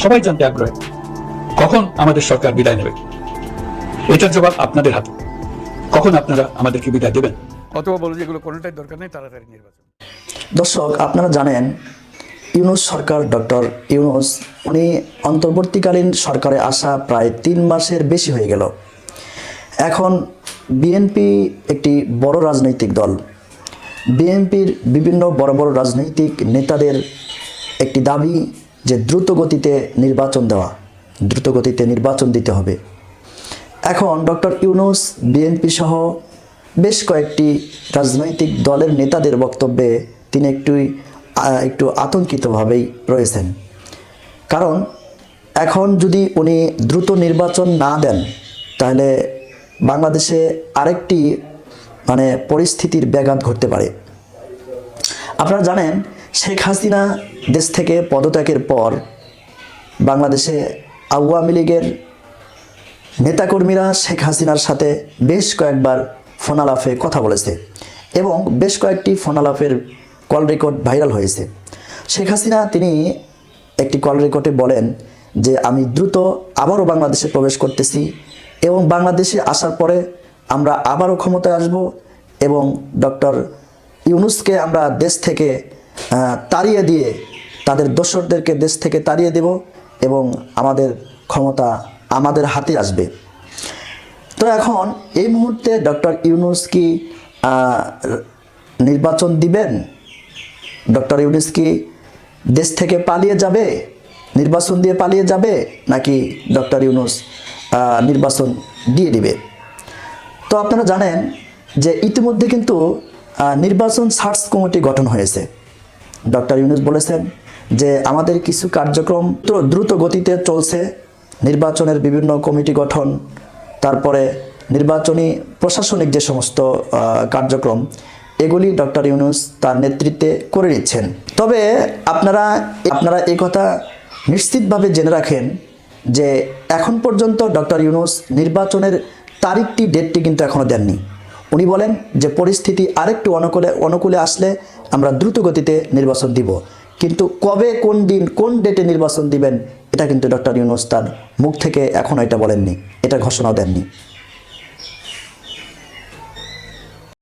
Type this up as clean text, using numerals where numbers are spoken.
সবাই জানতে আগ্রহী কখন আমাদের সরকার বিদায় নেবে। এটার জবাব আপনাদের হাতে। কখন আপনারা আমাদেরকে বিদায় দেবেন? অথবা বলে যেগুলো কোনোটাই দরকার নেই, তাড়াতাড়ি নির্বাচন। দর্শক, আপনারা জানেন ইউনূস সরকার, ডক্টর ইউনূস, উনি অন্তর্বর্তীকালীন সরকারে আসা প্রায় 3 মাসের বেশি হয়ে গেল। এখন বিএনপি একটি বড় রাজনৈতিক দল। বিএনপির বিভিন্ন বড় বড় রাজনৈতিক নেতাদের একটি দাবি যে দ্রুত গতিতে নির্বাচন দেওয়া, দ্রুত গতিতে নির্বাচন দিতে হবে। এখন ডক্টর ইউনূস বিএনপি সহ বেশ কয়েকটি রাজনৈতিক দলের নেতাদের বক্তব্যে তিনি একটু আতঙ্কিতভাবেই রয়েছেন। কারণ এখন যদি উনি দ্রুত নির্বাচন না দেন তাহলে বাংলাদেশে আরেকটি পরিস্থিতির ব্যাঘাত ঘটতে পারে। আপনারা জানেন শেখ হাসিনা দেশ থেকে পদত্যাগের পর বাংলাদেশে আওয়ামী লীগের নেতাকর্মীরা শেখ হাসিনার সাথে বেশ কয়েকবার ফোনালাপে কথা বলেছে এবং বেশ কয়েকটি ফোনালাপের কল রেকর্ড ভাইরাল হয়েছে। শেখ হাসিনা তিনি একটি কল রেকর্ডে বলেন যে আমি দ্রুত আবারও বাংলাদেশে প্রবেশ করতেছি এবং বাংলাদেশে আসার পরে আমরা আবারও ক্ষমতায় আসব এবং ডক্টর ইউনূসকে আমরা দেশ থেকে তাড়িয়ে দিয়ে তাদের দোসরদেরকে দেশ থেকে তাড়িয়ে দেব এবং আমাদের ক্ষমতা আমাদের হাতে আসবে। তো এখন এই মুহূর্তে ডক্টর ইউনূস কি নির্বাচন দিবেন? ডক্টর ইউনূস কি দেশ থেকে পালিয়ে যাবে, নির্বাচন দিয়ে পালিয়ে যাবে, নাকি ডক্টর ইউনূস নির্বাচন দিয়ে দিবে? তো আপনারা জানেন যে ইতিমধ্যে কিন্তু নির্বাচন সার্চ কমিটি গঠন হয়েছে। ডক্টর ইউনূস বলেছেন যে আমাদের কিছু কার্যক্রম দ্রুত গতিতে চলছে, নির্বাচনের বিভিন্ন কমিটি গঠন, তারপরে নির্বাচনী প্রশাসনিক যে সমস্ত কার্যক্রম, এগুলি ডক্টর ইউনূস তার নেতৃত্বে করে নিচ্ছেন। তবে আপনারা এই কথা নিশ্চিতভাবে জেনে রাখেন যে এখন পর্যন্ত ডক্টর ইউনূস নির্বাচনের ডেটটি কিন্তু এখনও দেননি। উনি বলেন যে পরিস্থিতি আরেকটু অনুকূলে আসলে আমরা দ্রুত গতিতে নির্বাচন দিব, কিন্তু কবে, কোন দিন, কোন ডেটে নির্বাচন দিবেন এটা কিন্তু ডক্টর ইউনূস তার মুখ থেকে এখনও এটা বলেননি, এটা ঘোষণাও দেননি।